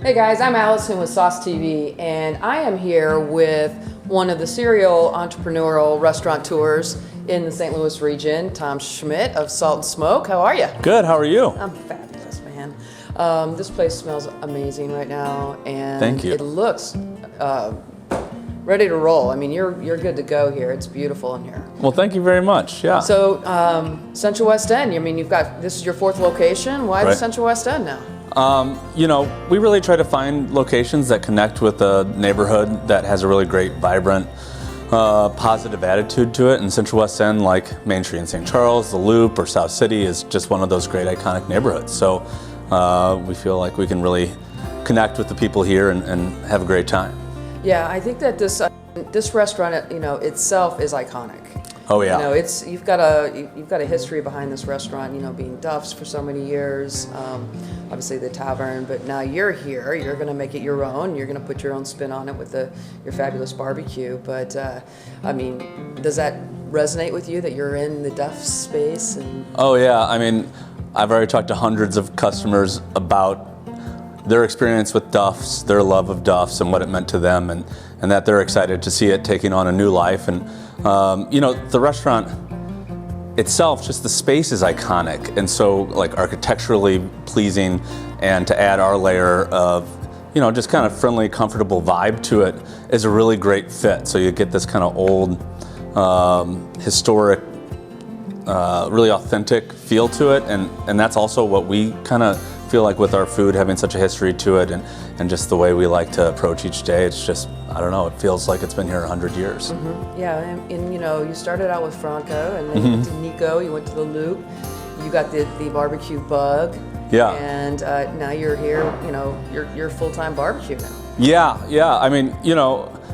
Hey guys, I'm Allison with SauceTV, and I am here with one of the serial entrepreneurial restaurateurs in the St. Louis region, Tom Schmidt of Salt and Smoke. How are you? Good, how are you? I'm fabulous, man. This place smells amazing right now, and Thank you. It looks ready to roll. I mean, you're good to go here. It's beautiful in here. Well, thank you very much, yeah. So, Central West End, I mean, this is your 4th location. Why the Right. Central West End now? We really try to find locations that connect with a neighborhood that has a really great, vibrant, positive attitude to it. And Central West End, like Main Street in St. Charles, the Loop, or South City, is just one of those great, iconic neighborhoods. So we feel like we can really connect with the people here and have a great time. Yeah, I think that this restaurant, itself is iconic. Oh yeah. You've got a history behind this restaurant. Being Duff's for so many years. Obviously the tavern, but now you're here. You're going to make it your own. You're going to put your own spin on it with your fabulous barbecue. But I mean, does that resonate with you that you're in the Duff's space? Oh yeah. I mean, I've already talked to hundreds of customers about their experience with Duff's, their love of Duff's, and what it meant to them, and that they're excited to see it taking on a new life. And the restaurant itself, just the space is iconic, and so like architecturally pleasing, and to add our layer of just kind of friendly, comfortable vibe to it is a really great fit. So you get this kind of old, historic, really authentic feel to it, and that's also what we kind of feel like with our food, having such a history to it, and just the way we like to approach each day. It's just, I don't know, it feels like it's been here 100 years. Mm-hmm. Yeah, and you started out with Franco, and then you went to Nico, you went to the Loop, you got the barbecue bug. Yeah. And now you're here, you're full-time barbecue now. Yeah. I mean,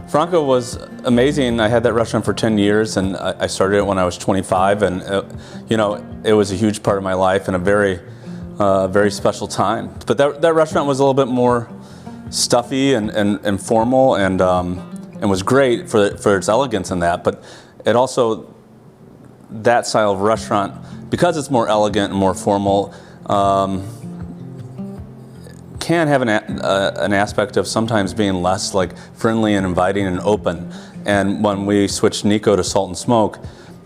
Franco was amazing. I had that restaurant for 10 years, and I started it when I was 25, and it was a huge part of my life and a very special time. But that restaurant was a little bit more stuffy and formal, and was great for its elegance in that. But it also, that style of restaurant, because it's more elegant and more formal, can have an aspect of sometimes being less like friendly and inviting and open. And when we switched Nico to Salt and Smoke,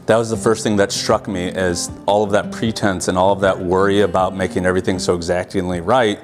that was the first thing that struck me, is all of that pretense and all of that worry about making everything so exactingly right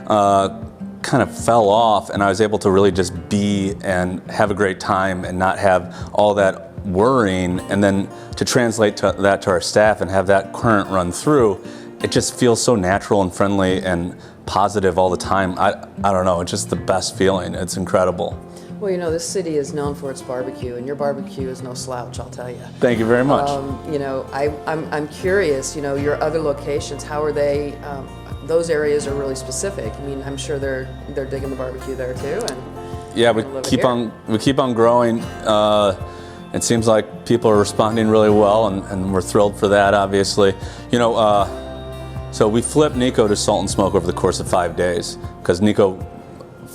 kind of fell off, and I was able to really just be and have a great time and not have all that worrying, and then to translate that to our staff and have that current run through, it just feels so natural and friendly and positive all the time. I don't know, it's just the best feeling. It's incredible. Well, this city is known for its barbecue, and your barbecue is no slouch, I'll tell you. Thank you very much. I'm curious, your other locations, how are they, those areas are really specific. I mean, I'm sure they're digging the barbecue there too. And yeah, we keep on growing. It seems like people are responding really well, and we're thrilled for that, obviously. So we flipped Nico to Salt and Smoke over the course of 5 days, because Nico,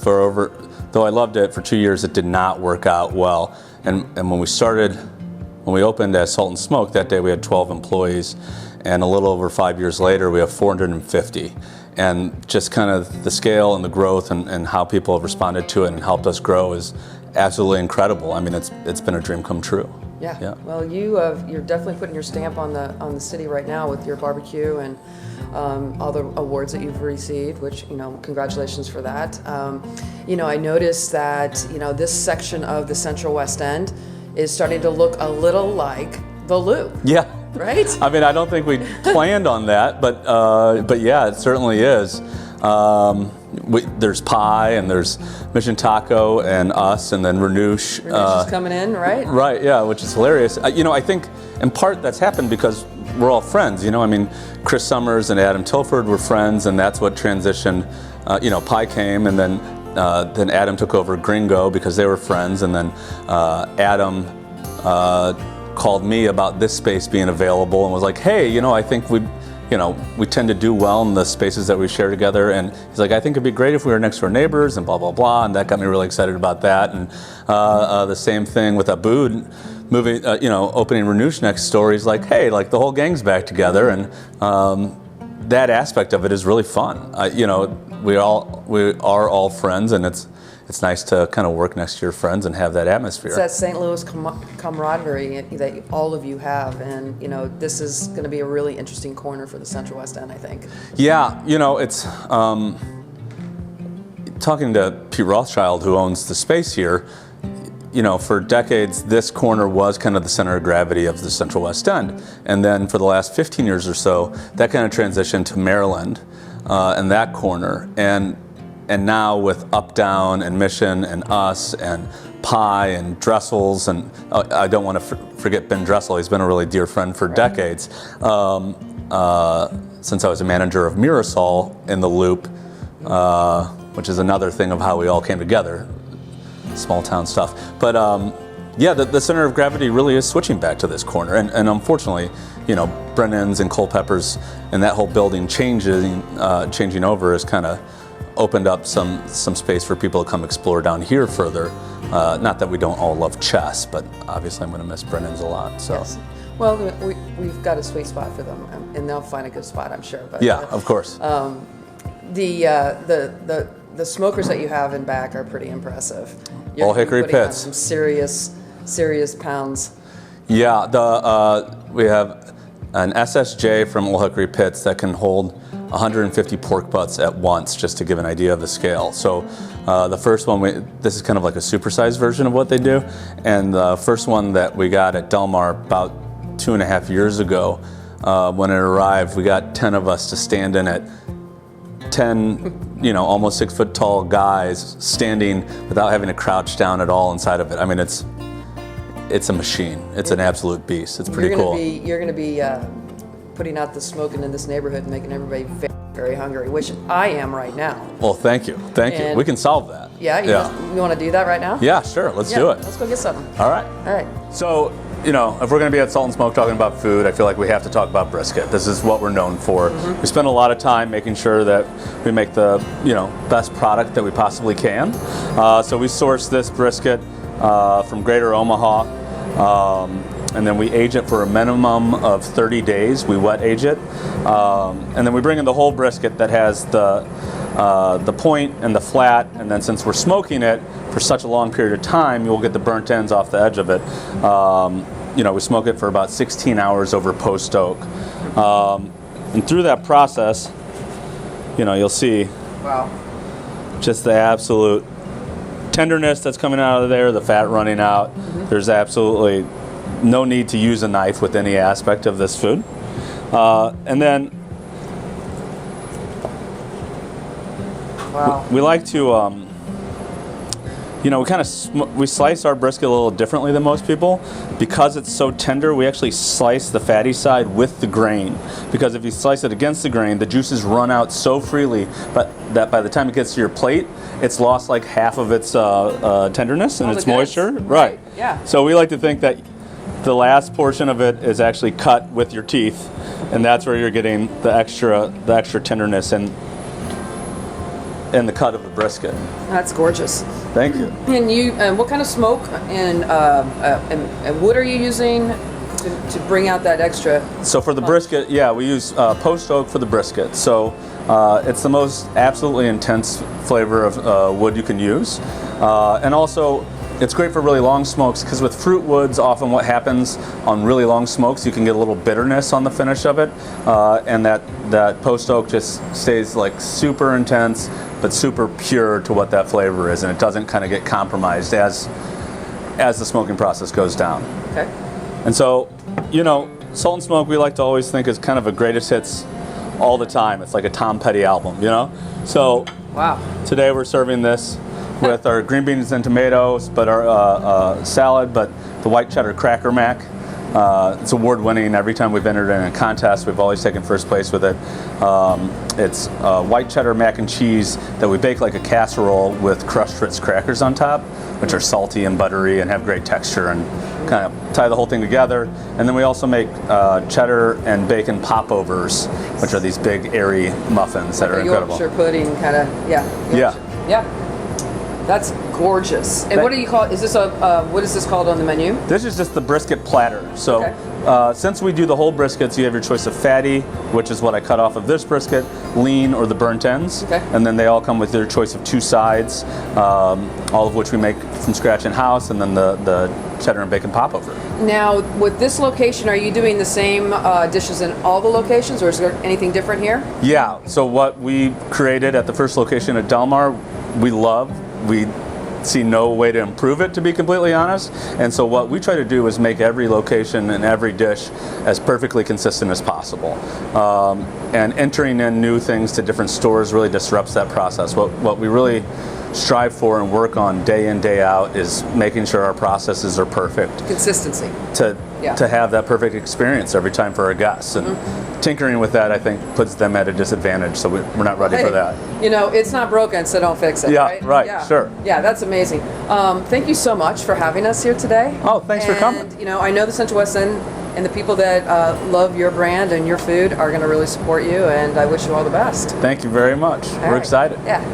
though I loved it, for 2 years it did not work out well. And when we opened as Salt and Smoke, that day we had 12 employees, and a little over 5 years later we have 450. And just kind of the scale and the growth and how people have responded to it and helped us grow is absolutely incredible. I mean, it's been a dream come true. Yeah. Well, you're definitely putting your stamp on the city right now with your barbecue and all the awards that you've received, which, congratulations for that. I noticed that, this section of the Central West End is starting to look a little like the Loop. Yeah. Right? I mean, I don't think we planned on that, but yeah, it certainly is. There's Pie, and there's Mission Taco, and us, and then Renouche. Renouche is coming in, right? Right, yeah, which is hilarious. I think in part that's happened because we're all friends. I mean, Chris Summers and Adam Tilford were friends, and that's what transitioned. Pie came, and then Adam took over Gringo because they were friends, and then Adam called me about this space being available and was like, hey, I think we tend to do well in the spaces that we share together. And he's like, I think it'd be great if we were next to our neighbors and blah, blah, blah. And that got me really excited about that. And the same thing with Abood opening Renouche next door. He's like, hey, like the whole gang's back together. And that aspect of it is really fun. You know, we are all friends, and it's nice to kind of work next to your friends and have that atmosphere. It's that St. Louis camaraderie that all of you have, and you know, this is going to be a really interesting corner for the Central West End, I think. Yeah, you know, it's talking to Pete Rothschild, who owns the space here. You know, for decades, this corner was kind of the center of gravity of the Central West End. And then for the last 15 years or so, that kind of transitioned to Maryland and that corner. And now with Uptown and Mission and us and Pie and Dressel's, and I don't want to forget Ben Dressel, he's been a really dear friend for decades. Since I was a manager of Mirasol in the Loop, which is another thing of how we all came together. Small town stuff. But yeah, the center of gravity really is switching back to this corner. And unfortunately, you know, Brennan's and Culpepper's and that whole building changing over has kind of opened up some space for people to come explore down here further. Not that we don't all love chess, but obviously I'm going to miss Brennan's a lot. So. Yes. Well, we've got a sweet spot for them, and they'll find a good spot, I'm sure. But, yeah, of course. The smokers that you have in back are pretty impressive. All Hickory putting on pits. Some serious pounds. Yeah, we have an SSJ from Old Hickory Pits that can hold 150 pork butts at once, just to give an idea of the scale. So the first one, this is kind of like a supersized version of what they do. And the first one that we got at Del Mar about 2.5 years ago, when it arrived, we got 10 of us to stand in it. 10, you know, almost 6 foot tall guys standing without having to crouch down at all inside of it. I mean, it's a machine. It's an absolute beast. It's pretty cool. You're going to be putting out the smoking in this neighborhood and making everybody very, very hungry, which I am right now. Well, thank you. We can solve that. Yeah, you want to do that right now? Yeah, sure. Let's do it. Let's go get something. All right. All right. So, you know, if we're going to be at Salt and Smoke talking about food, I feel like we have to talk about brisket. This is what we're known for. Mm-hmm. We spend a lot of time making sure that we make the, you know, best product that we possibly can. So we source this brisket from Greater Omaha, and then we age it for a minimum of 30 days. We wet age it, and then we bring in the whole brisket that has the point and the flat, and then since we're smoking it for such a long period of time, you'll get the burnt ends off the edge of it. You know, we smoke it for about 16 hours over post oak, and through that process, you know, you'll see just the absolute tenderness that's coming out of there, the fat running out. Mm-hmm. There's absolutely no need to use a knife with any aspect of this food, and then we like to, you know, we slice our brisket a little differently than most people. Because it's so tender, we actually slice the fatty side with the grain. Because if you slice it against the grain, the juices run out so freely, but that by the time it gets to your plate, it's lost like half of its tenderness and its moisture. Right. Yeah. So we like to think that the last portion of it is actually cut with your teeth, and that's where you're getting the extra tenderness and the cut of the brisket. That's gorgeous. Thank you. And what kind of smoke and wood are you using to bring out that extra? So for the brisket, yeah, we use post oak for the brisket. So it's the most absolutely intense flavor of wood you can use, and also it's great for really long smokes, because with fruit woods, often what happens on really long smokes, you can get a little bitterness on the finish of it, and that post oak just stays like super intense, but super pure to what that flavor is, and it doesn't kind of get compromised as the smoking process goes down. Okay. And so, you know, Salt and Smoke we like to always think is kind of a greatest hits all the time. It's like a Tom Petty album, you know? So today we're serving this with our green beans and tomatoes, but our salad, but the white cheddar cracker mac. It's award-winning. Every time we've entered in a contest, we've always taken first place with it. It's white cheddar mac and cheese that we bake like a casserole with crushed Ritz crackers on top, which are salty and buttery and have great texture and kind of tie the whole thing together. And then we also make cheddar and bacon popovers, which are these big, airy muffins that are incredible. Yorkshire pudding kind of, yeah. Yeah. That's gorgeous. And what do you call it? Is this what is this called on the menu? This is just the brisket platter. So Okay. since we do the whole briskets, you have your choice of fatty, which is what I cut off of this brisket, lean, or the burnt ends. Okay. And then they all come with their choice of 2 sides, all of which we make from scratch in-house, and then the cheddar and bacon popover. Now, with this location, are you doing the same dishes in all the locations, or is there anything different here? Yeah, so what we created at the first location at Del Mar, we love. We see no way to improve it, to be completely honest. And so what we try to do is make every location and every dish as perfectly consistent as possible. And entering in new things to different stores really disrupts that process. What we really strive for and work on day in, day out is making sure our processes are perfect. Consistency. To have that perfect experience every time for our guests. And tinkering with that, I think, puts them at a disadvantage, so we're not ready for that. You know, it's not broken, so don't fix it, Yeah, right, Yeah, sure. Yeah, that's amazing. Thank you so much for having us here today. Oh, thanks for coming. And, you know, I know the Central West End and the people that love your brand and your food are going to really support you, and I wish you all the best. Thank you very much. We're excited. Yeah.